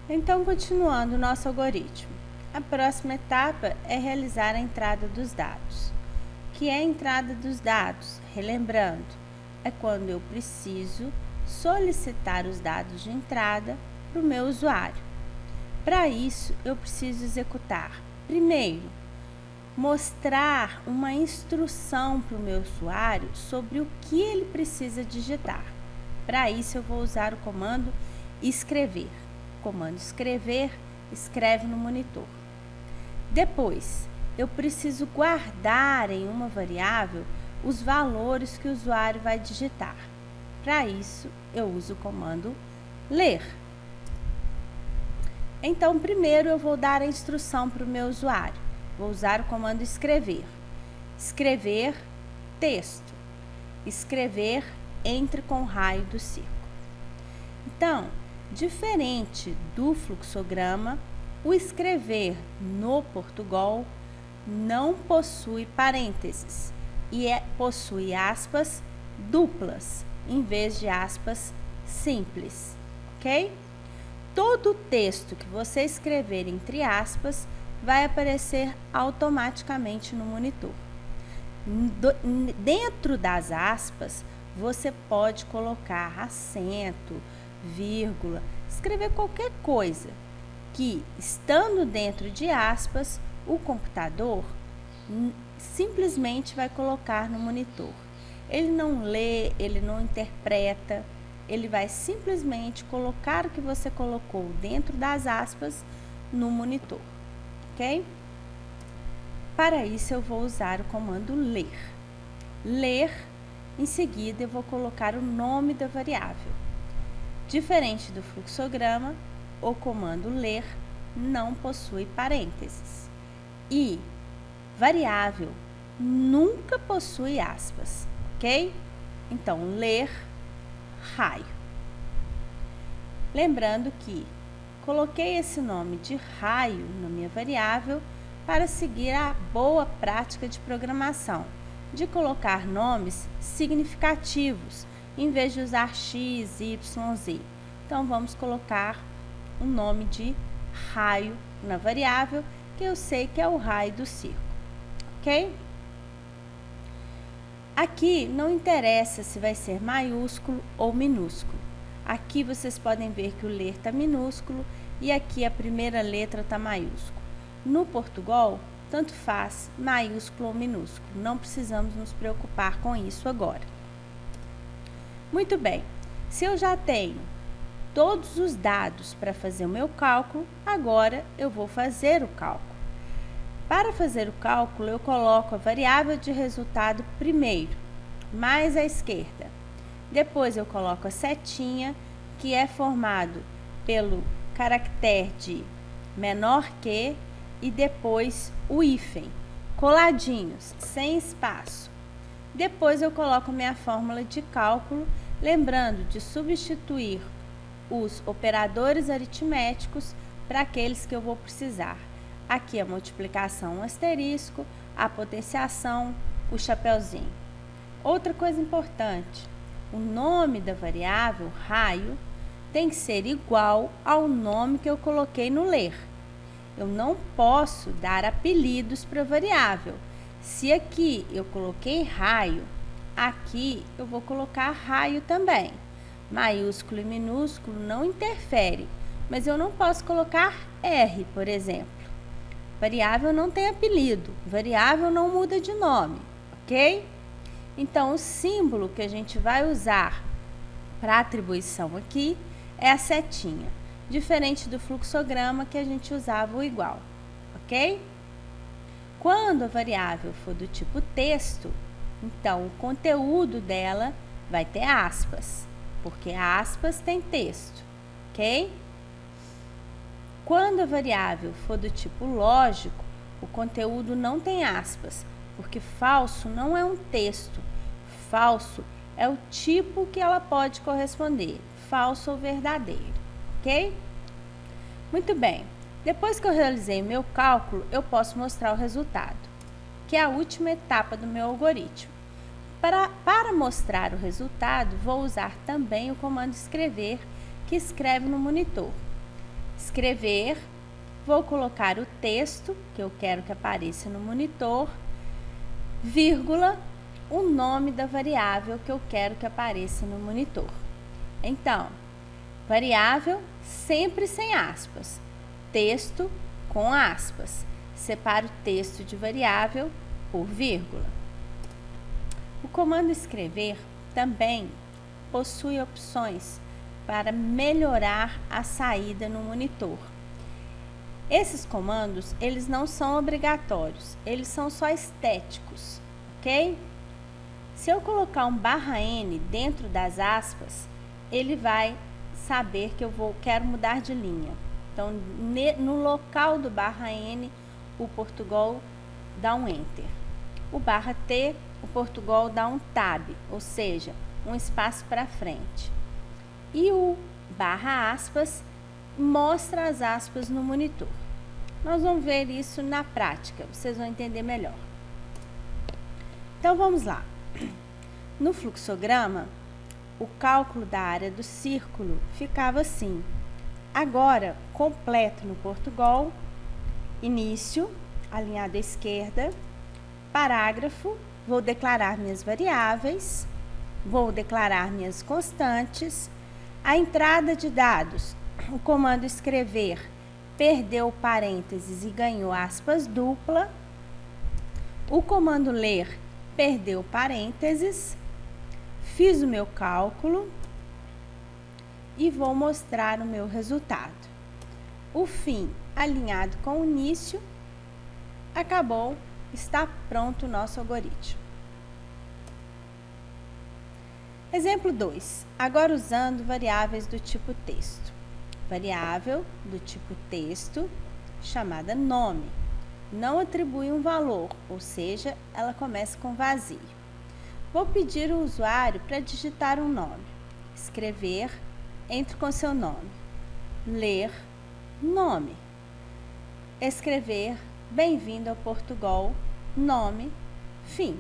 Então, continuando o nosso algoritmo, a próxima etapa é realizar a entrada dos dados. O que é a entrada dos dados? Relembrando, é quando eu preciso solicitar os dados de entrada para o meu usuário. Para isso, eu preciso executar, primeiro, mostrar uma instrução para o meu usuário sobre o que ele precisa digitar. Para isso, eu vou usar o comando escrever. O comando escrever escreve no monitor. Depois, eu preciso guardar em uma variável os valores que o usuário vai digitar. Para isso, eu uso o comando ler. Então, primeiro eu vou dar a instrução para o meu usuário. Vou usar o comando escrever. Escrever texto. Escrever entre com o raio do círculo. Então, diferente do fluxograma, o escrever no Portugal não possui parênteses e possui aspas duplas em vez de aspas simples, ok? Todo o texto que você escrever entre aspas vai aparecer automaticamente no monitor. Dentro das aspas, você pode colocar acento, vírgula, escrever qualquer coisa que, estando dentro de aspas, o computador simplesmente vai colocar no monitor. Ele não lê, ele não interpreta, ele vai simplesmente colocar o que você colocou dentro das aspas no monitor, ok? Para isso, eu vou usar o comando ler. Ler, em seguida, eu vou colocar o nome da variável. Diferente do fluxograma, o comando ler não possui parênteses. E variável nunca possui aspas, ok? Então, ler raio. Lembrando que coloquei esse nome de raio na minha variável para seguir a boa prática de programação, de colocar nomes significativos, em vez de usar x, y, z. Então, vamos colocar um nome de raio na variável, que eu sei que é o raio do círculo, ok? Aqui não interessa se vai ser maiúsculo ou minúsculo. Aqui vocês podem ver que o ler está minúsculo e aqui a primeira letra está maiúsculo. No Portugal, tanto faz maiúsculo ou minúsculo. Não precisamos nos preocupar com isso agora. Muito bem, se eu já tenho todos os dados para fazer o meu cálculo, agora eu vou fazer o cálculo. Para fazer o cálculo, eu coloco a variável de resultado primeiro, mais à esquerda. Depois eu coloco a setinha, que é formado pelo caractere de menor que e depois o hífen, coladinhos, sem espaço. Depois eu coloco minha fórmula de cálculo, lembrando de substituir os operadores aritméticos para aqueles que eu vou precisar. Aqui a multiplicação, um asterisco, a potenciação, o chapeuzinho. Outra coisa importante, o nome da variável, raio, tem que ser igual ao nome que eu coloquei no ler. Eu não posso dar apelidos para a variável. Se aqui eu coloquei raio, aqui eu vou colocar raio também. Maiúsculo e minúsculo não interfere, mas eu não posso colocar R, por exemplo. Variável não tem apelido, variável não muda de nome, ok? Então, o símbolo que a gente vai usar para atribuição aqui é a setinha, diferente do fluxograma que a gente usava o igual, ok? Quando a variável for do tipo texto, então o conteúdo dela vai ter aspas, porque aspas tem texto, ok? Quando a variável for do tipo lógico, o conteúdo não tem aspas, porque falso não é um texto. Falso é o tipo que ela pode corresponder, falso ou verdadeiro, ok? Muito bem, depois que eu realizei o meu cálculo, eu posso mostrar o resultado, que é a última etapa do meu algoritmo. Para mostrar o resultado, vou usar também o comando escrever, que escreve no monitor. escrever, vou colocar o texto que eu quero que apareça no monitor, vírgula, o nome da variável que eu quero que apareça no monitor. Então, variável sempre sem aspas, texto com aspas. Separo o texto de variável por vírgula. O comando escrever também possui opções para melhorar a saída no monitor. Esses comandos, eles não são obrigatórios, eles são só estéticos, ok? Se eu colocar um /n dentro das aspas, ele vai saber que quero mudar de linha. Então, no local do /n, o Portugal dá um Enter. O /t, o Portugal dá um Tab, ou seja, um espaço para frente. E o /aspas mostra as aspas no monitor. Nós vamos ver isso na prática, vocês vão entender melhor. Então, vamos lá. No fluxograma, o cálculo da área do círculo ficava assim. Agora, completo no Portugal, início, alinhado à esquerda, parágrafo, vou declarar minhas variáveis, vou declarar minhas constantes, a entrada de dados, o comando escrever, perdeu parênteses e ganhou aspas dupla, o comando ler, perdeu parênteses, fiz o meu cálculo e vou mostrar o meu resultado. O fim alinhado com o início, acabou, está pronto o nosso algoritmo. Exemplo 2. Agora usando variáveis do tipo texto. Variável do tipo texto, chamada nome. Não atribui um valor, ou seja, ela começa com vazio. Vou pedir ao usuário para digitar um nome. Escrever, entre com seu nome. Ler, nome. Escrever, bem-vindo ao Portugal, nome, fim.